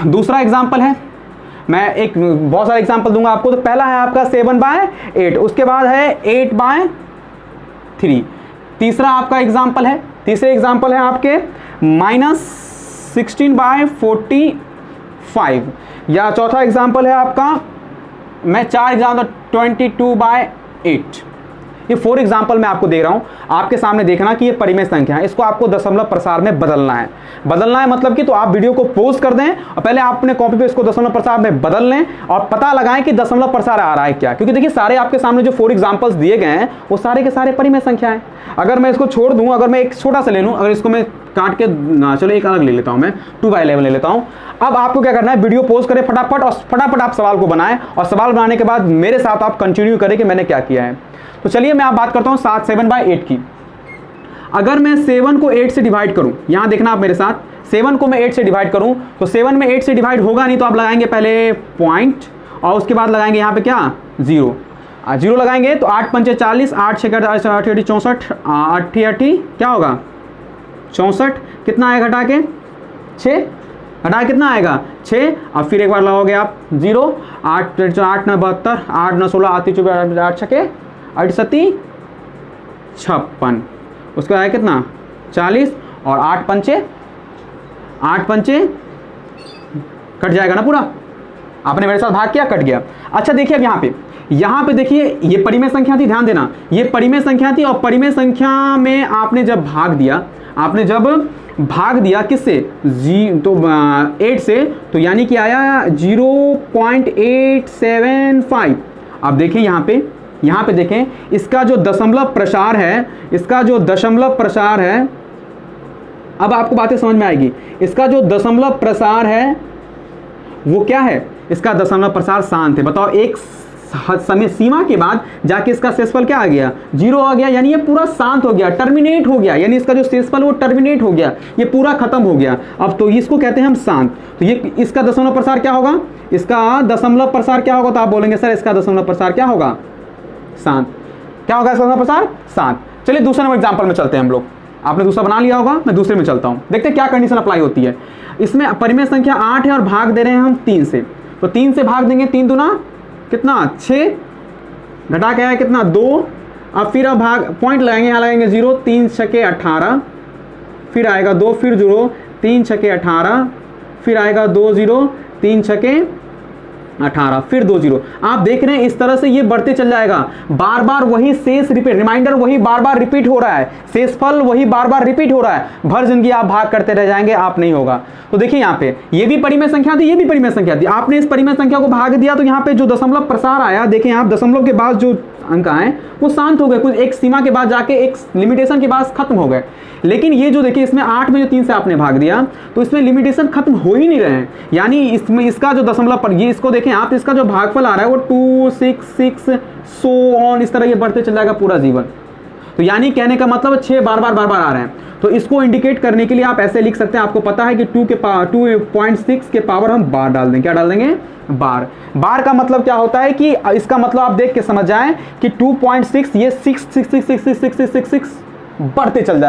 दूसरा एग्जाम्पल है, मैं एक बहुत सारे एग्जाम्पल दूंगा आपको। तो पहला है आपका 7/8, उसके बाद है 8/3। तीसरा आपका एग्जाम्पल है, तीसरे एग्जाम्पल है आपके -16/45, या चौथा एग्जाम्पल है आपका, मैं 4 एग्जाम्पल 22/8। ये 4 एग्जाम्पल मैं आपको दे रहा हूं, आपके सामने देखना कि ये परिमेय संख्या है, इसको आपको दशमलव प्रसार में बदलना है। बदलना है मतलब कि तो आप वीडियो को पॉज कर दें और पहले आप अपने कॉपी पे इसको दशमलव प्रसार में बदल लें और पता लगाएं कि दशमलव प्रसार आ रहा है क्या। क्योंकि देखिए सारे आपके सामने जो 4 एग्जाम्पल्स दिए गए हैं वो सारे के सारे परिमेय संख्या है। अगर मैं इसको छोड़ दूं, अगर मैं एक छोटा सा ले लूं, अगर इसको मैं काट के चलो एक अलग ले लेता हूं, मैं 2/11 ले लेता हूं। अब आपको क्या करना है, वीडियो पॉज करें फटाफट और फटाफट आप सवाल को बनाएं और सवाल बनाने के बाद मेरे साथ आप कंटिन्यू करें कि मैंने क्या किया है। तो चलिए मैं आप बात करता हूं 7/8 की। अगर मैं 7 को 8 से डिवाइड करूं, यहां देखना आप मेरे साथ, 7 को मैं 8 से डिवाइड करूं तो 7 में 8 से डिवाइड होगा नहीं, तो आप लगाएंगे पहले पॉइंट और उसके बाद लगाएंगे यहां पे क्या 0 लगाएंगे। तो 8 पंचे 40, 8 6 64, 8 क्या होगा 64, कितना आएगा घटा के 6, घटा कितना आएगा 6। अब फिर एक बार लगाओगे आप 0, 8 9 72, 8 9 16, 8 24, 8 6 8 7 56, उसका है कितना 40 और 8 पंचे कट जाएगा ना पूरा। आपने मेरे साथ भाग किया, कट गया। अच्छा देखिए अब यहाँ पे देखिए ये परिमेय संख्या थी, ध्यान देना ये परिमेय संख्या थी और परिमेय संख्या में आपने जब भाग दिया किससे, तो 8 से, तो यानी कि आया 0.875। अब देखिए यहाँ पे देखें इसका जो दशमलव प्रसार है, अब आपको बातें समझ में आएगी। इसका जो दशमलव प्रसार है वो क्या है, इसका दशमलव प्रसार शांत है। बताओ एक समय सीमा के बाद जाके इसका शेषफल क्या आ गया, 0 आ गया, यानी ये पूरा शांत हो गया, टर्मिनेट हो गया, यानी इसका जो शेषफल वो टर्मिनेट हो गया, ये पूरा खत्म हो गया। अब तो इसको कहते हैं हम शांत। तो ये इसका दशमलव प्रसार क्या होगा, इसका दशमलव प्रसार क्या होगा, तो आप बोलेंगे सर इसका दशमलव प्रसार क्या होगा, शांत। क्या होगा इसका दशमलव प्रसार, शांत। चलिए दूसरे नंबर एग्जाम्पल में चलते हैं हम लोग। आपने दूसरा बना लिया होगा, मैं दूसरे में चलता हूं, देखते हैं क्या कंडीशन अप्लाई होती है। इसमें परिमेय संख्या 8 है और भाग दे रहे हैं हम 3 से, तो 3 से भाग देंगे, 3 दूना कितना 6, घटा के आया कितना 2। अब फिर अब भाग पॉइंट लगाएंगे, यहाँ लगाएंगे 0, 3 छके 18, फिर आएगा 2, फिर 0, 3 छके 18, फिर आएगा 2 0, 3 छके 18, फिर 2 0। आप देख रहे हैं इस तरह से ये बढ़ते चल जाएगा, बार बार वही शेष रिपीट, रिमाइंडर वही बार बार रिपीट हो रहा है, शेषफल वही बार बार रिपीट हो रहा है, भर जिंदगी आप भाग करते रह जाएंगे, आप नहीं होगा। तो देखिए यहाँ पे ये भी परिमेय संख्या थी, ये भी परिमेय संख्या थी, आपने इस परिमेय संख्या को भाग दिया तो यहाँ पे जो दशमलव प्रसार आया, देखिए आप दशमलव के बाद जो अंक आए वो शांत हो गए, कुछ एक सीमा के बाद जाके एक लिमिटेशन के बाद खत्म हो गए। लेकिन ये जो देखिए इसमें 8 में जो 3 से आपने भाग दिया तो इसमें लिमिटेशन खत्म हो ही नहीं रहे हैं, यानी इसमें इसका जो दशमलव पर ये इसको देखें आप, इसका जो भागफल आ रहा है वो 2 6 6 सो ऑन, इस तरह ये बढ़ते चल जाएगा पूरा जीवन। तो यानी कहने का मतलब 6 बार बार आ रहे हैं। तो इसको इंडिकेट करने के लिए आप ऐसे लिख सकते हैं, आपको पता है कि 2.6 के पावर हम बार डाल देंगे, क्या डाल देंगे, बार। बार का मतलब क्या होता है कि इसका मतलब आप देख के समझ जाएं कि 2.6 ये 6 बढ़ते चल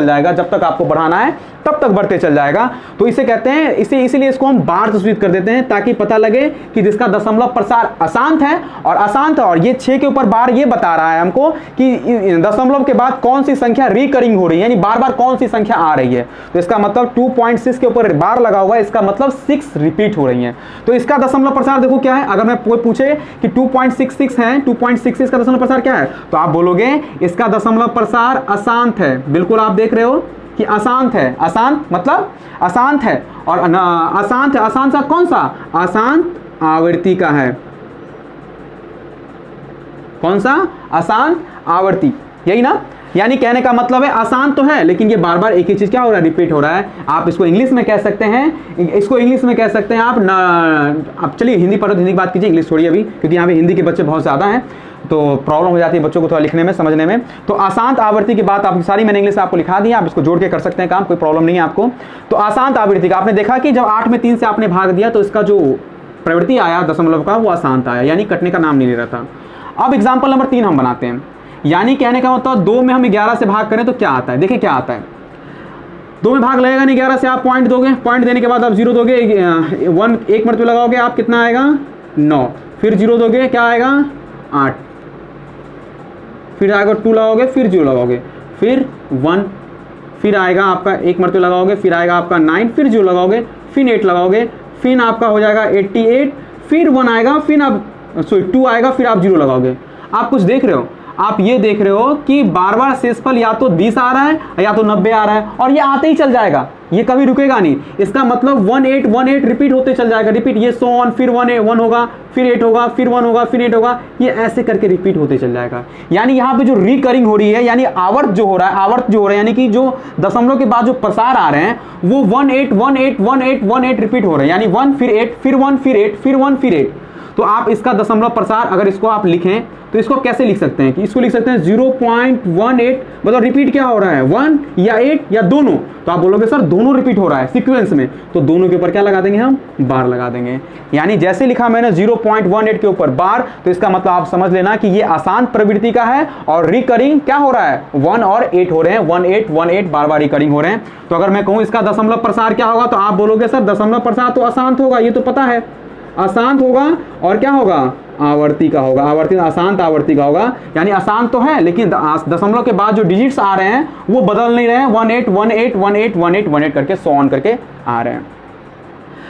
जाएगा, जब तक आपको बढ़ाना है तब तक बढ़ते चल जाएगा। तो इसे कहते हैं, इसीलिए इसको हम बार सूचित कर देते हैं ताकि पता लगे कि जिसका दशमलव प्रसार अशांत है और ये 6 के ऊपर बार ये बता रहा है हमको कि दशमलव के बाद कौन सी संख्या रिकरिंग हो रही है, यानी बार बार कौन सी संख्या आ रही है। तो इसका मतलब 2.6 के ऊपर बार लगा हुआ है, इसका मतलब 6 रिपीट हो रही है। तो इसका दशमलव प्रसार देखो क्या है, अगर मैं कोई पूछे कि 2.66 है, 2.66 का दशमलव प्रसार क्या है, तो आप बोलोगे इसका दशमलव प्रसार अशांत है। बिल्कुल आप देख रहे हो कि अशांत है, अशांत मतलब अशांत है, और अशांत है, अशांत सा कौन सा, अशांत आवृत्ति का है, कौन सा, अशांत आवर्ती, यही ना। यानी कहने का मतलब है आसान तो है लेकिन ये बार बार एक ही चीज क्या हो रहा है, रिपीट हो रहा है। आप इसको इंग्लिश में कह सकते हैं, इसको इंग्लिश में कह सकते हैं आप चलिए हिंदी पढ़ो, हिंदी की बात कीजिए, इंग्लिश छोड़िए अभी, क्योंकि यहाँ पे हिंदी के बच्चे बहुत ज़्यादा हैं तो प्रॉब्लम हो जाती है बच्चों को थोड़ा लिखने में, समझने में। तो अशांत आवृत्ति की बात आप सारी मैंने इंग्लिश आपको लिखा दी, आप इसको जोड़ के कर सकते हैं काम, कोई प्रॉब्लम नहीं है आपको। तो अशांत आवृत्ति का आपने देखा कि जब 8 में 3 से आपने भाग दिया तो इसका जो प्रवृत्ति आया दशमलव का वो अशांत आया, यानी कटने का नाम नहीं ले रहा था। अब एग्जाम्पल नंबर 3 हम बनाते हैं, यानी कहने का मतलब 2 में हम 11 से भाग करें तो क्या आता है, देखिए क्या आता है। 2 में भाग लगेगा नहीं, 11 से आप पॉइंट दोगे, पॉइंट देने के बाद आप 0 दोगे, 1 एक मरतबा लगाओगे आप, कितना आएगा 9, फिर 0 दोगे क्या आएगा 8, फिर आएगा 2 लगाओगे, फिर 0 लगाओगे, फिर 1, फिर आएगा आपका एक मरतबा लगाओगे, फिर आएगा आपका 9, फिर 0 लगाओगे, फिर 8 लगाओगे, फिर आपका हो जाएगा 88, फिर 1 आएगा, फिर आप 2 आएगा, फिर आप 0 लगाओगे। आप कुछ देख रहे हो, आप ये देख रहे हो कि बार बार शेषफल या तो 20 आ रहा है या तो 90 आ रहा है, और ये आते ही चल जाएगा, ये कभी रुकेगा नहीं। इसका मतलब 18 रिपीट होते चल जाएगा, रिपीट ये सो ऑन, फिर 1 होगा, फिर 8 होगा, फिर 1 होगा, फिर 8 होगा, ये ऐसे करके रिपीट होते चल जाएगा। यानी यहाँ पे जो रिकरिंग हो रही है, यानी आवर्त जो हो रहा है, यानी कि जो दशमलव के बाद जो प्रसार आ रहे हैं वो 18 रिपीट हो रहे हैं, यानी 1 फिर 8 फिर 1 फिर 8 फिर 1 फिर 8। तो आप इसका दशमलव प्रसार अगर इसको आप लिखें तो इसको कैसे लिख सकते हैं कि इसको लिख सकते हैं 0.18, मतलब रिपीट क्या हो रहा है 1 या 8 या दोनों। तो आप बोलोगे सर दोनों रिपीट हो रहा है सीक्वेंस में, तो दोनों के ऊपर क्या लगा देंगे हम, बार लगा देंगे। यानी जैसे लिखा मैंने 0.18 के ऊपर बार, तो इसका मतलब आप समझ लेना कि ये आसान प्रवृत्ति का है और रिकरिंग क्या हो रहा है 1 और 8 हो रहे हैं, 18 बार बार रिकरिंग हो रहे हैं। तो अगर मैं कहूँ इसका दशमलव प्रसार क्या होगा, तो आप बोलोगे सर दशमलव प्रसार तो अशांत होगा, ये तो पता है अशांत होगा, और क्या होगा आवर्ती का होगा, आवर्ती अशांत आवर्ती का होगा। यानी अशांत तो है लेकिन दशमलव के बाद जो डिजिट्स आ रहे हैं वो बदल नहीं रहे हैं, 18 करके सो ऑन करके आ रहे हैं।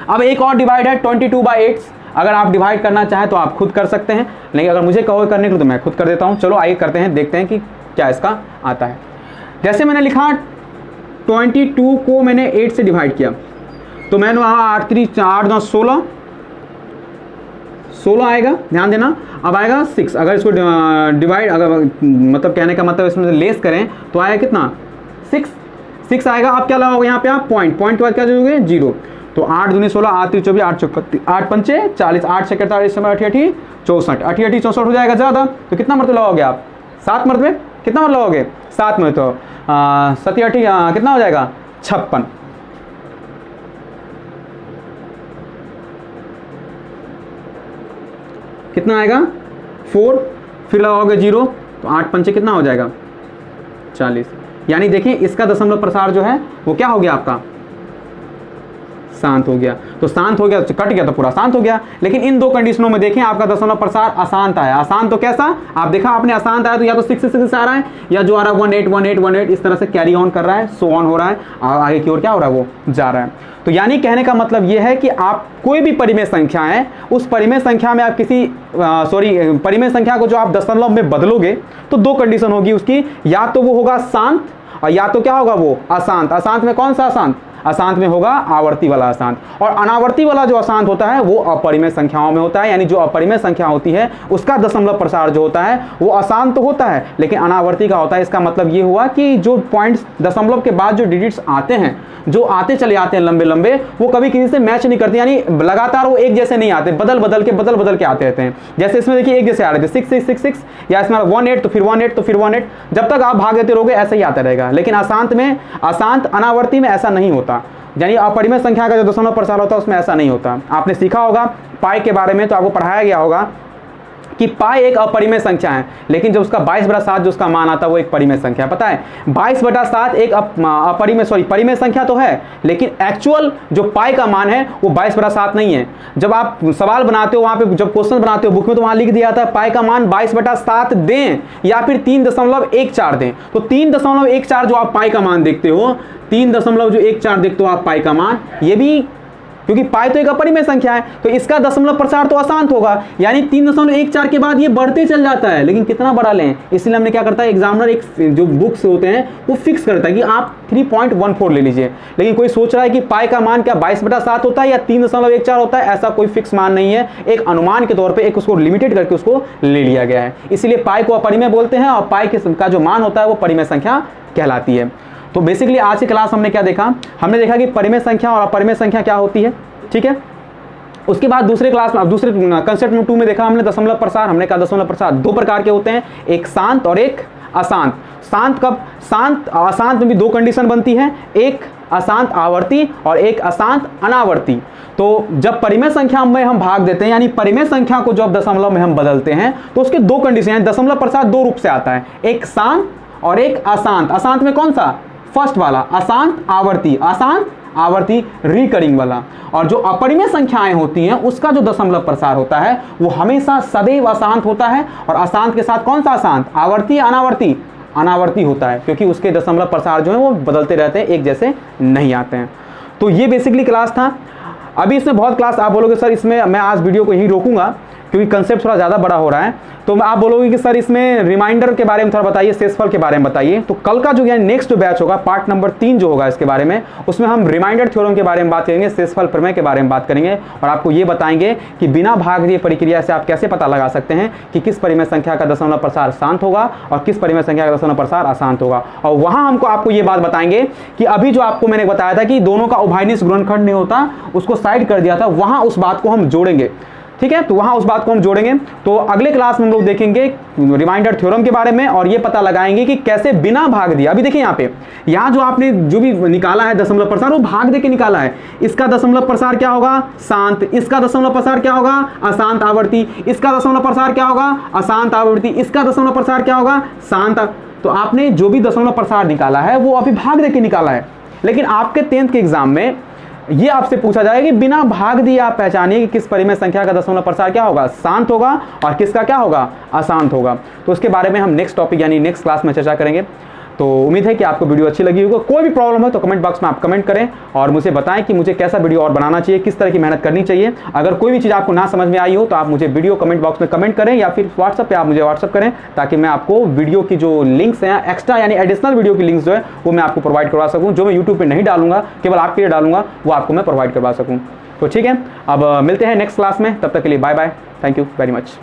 अब एक और डिवाइड है 22/8, अगर आप डिवाइड करना चाहें तो आप खुद कर सकते हैं, लेकिन अगर मुझे कहो करने के लिए तो मैं खुद कर देता हूं। चलो आइए करते हैं, देखते हैं कि क्या इसका आता है। जैसे मैंने लिखा 22 को मैंने 8 से डिवाइड किया, तो मैंने वहाँ 8 9 16 आएगा, ध्यान देना। अब आएगा 6, अगर इसको डिवाइड, अगर मतलब कहने का मतलब इसमें लेस करें तो आएगा कितना 6। 6 आएगा। अब क्या लगाओगे यहाँ पे आप पॉइंट के बाद क्या जोड़ोगे 0। तो 8 दूनी 16, 8 3 24, 8 चौका 8 पंचे 40, 8 छक्के 48, 88 64, 88 64 हो जाएगा ज़्यादा। तो कितना मरतबा लगाओगे आप? 7 मरतबे। कितना मरतबा लगाओगे? 7 में। तो 7 8 कितना हो जाएगा? 56। कितना आएगा? 4। फिर लगाओगे 0, तो 8 पंचे कितना हो जाएगा? 40। यानी देखिए इसका दशमलव प्रसार जो है वो क्या हो गया आपका? शांत हो गया। तो शांत हो गया, कट गया तो पूरा शांत हो गया। लेकिन इन दो कंडीशनों में देखें आपका दशमलव प्रसार अशांत आया। अशांत तो कैसा? आप देखा आपने, अशांत आया तो या तो 6 आ रहा है, या जो आ रहा है 18 18 18 इस तरह से कैरी ऑन कर रहा है, सो ऑन हो रहा है, आगे की ओर क्या हो रहा है? वो जा रहा है। तो यानी कहने का मतलब ये है कि आप कोई भी परिमेय संख्या है, उस परिमेय संख्या में आप किसी परिमेय संख्या को जो आप दशमलव में बदलोगे तो दो कंडीशन होगी उसकी, या तो वो होगा शांत और या तो क्या होगा? वो अशांत। अशांत में कौन सा अशांत? अशांत में होगा आवर्ती वाला अशांत। और अनावर्ती वाला जो अशांत होता है वो अपरिमेय संख्याओं में होता है। यानी जो अपरिमेय संख्या होती है उसका दशमलव प्रसार जो होता है वो अशांत तो होता है लेकिन अनावर्ती का होता है। इसका मतलब ये हुआ कि जो पॉइंट्स दशमलव के बाद जो डिजिट्स आते हैं, जो आते चले आते हैं लंबे लंबे, वो कभी किसी से मैच नहीं करते, यानी लगातार वो एक जैसे नहीं आते, बदल बदल के आते रहते हैं। जैसे इसमें देखिए एक जैसे आ रहे थे 6 6 6 6, या इसमें 18 तो फिर 18 तो फिर 18, जब तक आप भाग देते रहोगे ऐसा ही आता रहेगा। लेकिन अशांत में, अशांत अनावर्ती में ऐसा नहीं होता। यानी अपरिमेय संख्या का जो दशमलव प्रसार होता है उसमें ऐसा नहीं होता। आपने सीखा होगा पाई के बारे में, तो आपको पढ़ाया गया होगा कि पाई एक अपरिमेय संख्या है, लेकिन जब उसका 22/7 जो उसका मान आता है वो एक परिमेय संख्या है। पता है 22/7 एक परिमेय संख्या तो है, लेकिन एक्चुअल जो पाई का मान है वो 22/7 नहीं है। जब आप सवाल बनाते हो, वहां पे जब क्वेश्चन बनाते हो बुक में, तो वहां लिख दिया था पाई का मान 22/7 दें या फिर 3.14 दें। तो 3.14 जो आप पाई का मान देखते हो, 3.14 देखते हो आप पाई का मान, ये भी क्योंकि पाई तो एक अपरिमेय संख्या है तो इसका दशमलव प्रसार तो अशांत होगा। यानी 3.14 के बाद ये बढ़ते चल जाता है, लेकिन कितना बड़ा लें, इसलिए हमने क्या करता है, एग्जामिनर एक जो बुक्स होते हैं वो फिक्स करता है कि आप 3.14 ले लीजिए। लेकिन कोई सोच रहा है कि पाई का मान क्या 22/7 होता है या 3.14 होता है, ऐसा कोई फिक्स मान नहीं है। एक अनुमान के तौर पर एक उसको लिमिटेड करके उसको ले लिया गया है, इसलिए पाई को अपरिमेय बोलते हैं और पाई का जो मान होता है वो परिमेय संख्या कहलाती है। तो बेसिकली आज की क्लास हमने क्या देखा? हमने देखा कि परिमेय संख्या और अपरिमेय संख्या क्या होती है, ठीक है। उसके बाद दूसरे क्लास में, दूसरे कंसेप्ट में 2 में देखा हमने दशमलव प्रसार। हमने कहा दशमलव प्रसार 2 प्रकार के होते हैं, एक शांत और एक अशांत। शांत कब? शांत अशांत में भी 2 कंडीशन बनती है, एक अशांत आवर्ती और एक अशांत अनावर्ती। तो जब परिमेय संख्या में हम भाग देते हैं, यानी परिमेय संख्या को जब दशमलव में हम बदलते हैं, तो उसके 2 कंडीशन हैं। दशमलव प्रसार 2 रूप से आता है, एक शांत और एक अशांत। अशांत में कौन सा? फर्स्ट वाला, अशांत आवर्ती, अशांत आवर्ती रिकरिंग वाला। और जो अपरिमेय संख्याएं होती हैं उसका जो दशमलव प्रसार होता है वो हमेशा सदैव अशांत होता है। और अशांत के साथ कौन सा अशांत? आवर्ती अनावर्ती? अनावर्ती होता है, क्योंकि उसके दशमलव प्रसार जो है वो बदलते रहते हैं, एक जैसे नहीं आते हैं। तो ये बेसिकली क्लास था। अभी इसमें बहुत क्लास, आप बोलोगे सर इसमें मैं आज वीडियो को यहीं रोकूंगा क्योंकि कंसेप्ट थोड़ा ज़्यादा बड़ा हो रहा है, तो आप बोलोगे कि सर इसमें रिमाइंडर के बारे में थोड़ा बताइए, शेषफल के बारे में बताइए। तो कल का जो यानी नेक्स्ट बैच होगा, पार्ट नंबर 3 जो होगा इसके बारे में, उसमें हम रिमाइंडर थ्योरम के बारे में बात करेंगे, शेषफल प्रमेय के बारे में बात करेंगे और आपको ये बताएंगे कि बिना भागीय प्रक्रिया से आप कैसे पता लगा सकते हैं कि किस परिमेय संख्या का दशमलव प्रसार शांत होगा और किस परिमेय संख्या का दशमलव प्रसार अशांत होगा। और वहाँ हमको आपको ये बात बताएंगे कि अभी जो आपको मैंने बताया था कि दोनों का उभयनिष्ठ गुणनखंड नहीं होता, उसको साइड कर दिया था, वहाँ उस बात को हम जोड़ेंगे, ठीक है। तो वहां उस बात को हम जोड़ेंगे। तो अगले क्लास में हम लोग देखेंगे रिमाइंडर थ्योरम के बारे में और ये पता लगाएंगे कि कैसे बिना भाग दिए, अभी देखिए यहाँ जो आपने जो भी निकाला है दशमलव प्रसार वो भाग दे के निकाला है। इसका दशमलव प्रसार क्या होगा? शांत। इसका दशमलव प्रसार क्या होगा? अशांत आवर्ती। इसका दशमलव प्रसार क्या होगा? अशांत आवर्ती। इसका दशमलव प्रसार क्या होगा? शांत। तो आपने जो भी दशमलव प्रसार निकाला है वो अभी भाग दे के निकाला है, लेकिन आपके 10th के एग्जाम में ये आपसे पूछा जाएगा कि बिना भाग दिए आप पहचानिए कि किस परिमेय संख्या का दशमलव प्रसार क्या होगा? शांत होगा और किसका क्या होगा? अशांत होगा। तो उसके बारे में हम नेक्स्ट टॉपिक यानी नेक्स्ट क्लास में चर्चा करेंगे। तो उम्मीद है कि आपको वीडियो अच्छी लगी होगी। कोई भी प्रॉब्लम है तो कमेंट बॉक्स में आप कमेंट करें और मुझे बताएं कि मुझे कैसा वीडियो और बनाना चाहिए, किस तरह की मेहनत करनी चाहिए। अगर कोई भी चीज़ आपको ना समझ में आई हो तो आप मुझे वीडियो कमेंट बॉक्स में कमेंट करें या फिर व्हाट्सअप पे आप मुझे व्हाट्सअप करें, ताकि मैं आपको वीडियो की जो लिंक्स हैं, एक्स्ट्रा यानी एडिशनल वीडियो की लिंक्स जो है वो मैं आपको प्रोवाइड करवा सकूँ। जो मैं यूट्यूब पर नहीं डालूंगा, केवल आपके लिए डालूंगा, वो आपको मैं प्रोवाइड करवा सकूँ। तो ठीक है, अब मिलते हैं नेक्स्ट क्लास में, तब तक के लिए bye bye, thank you very much.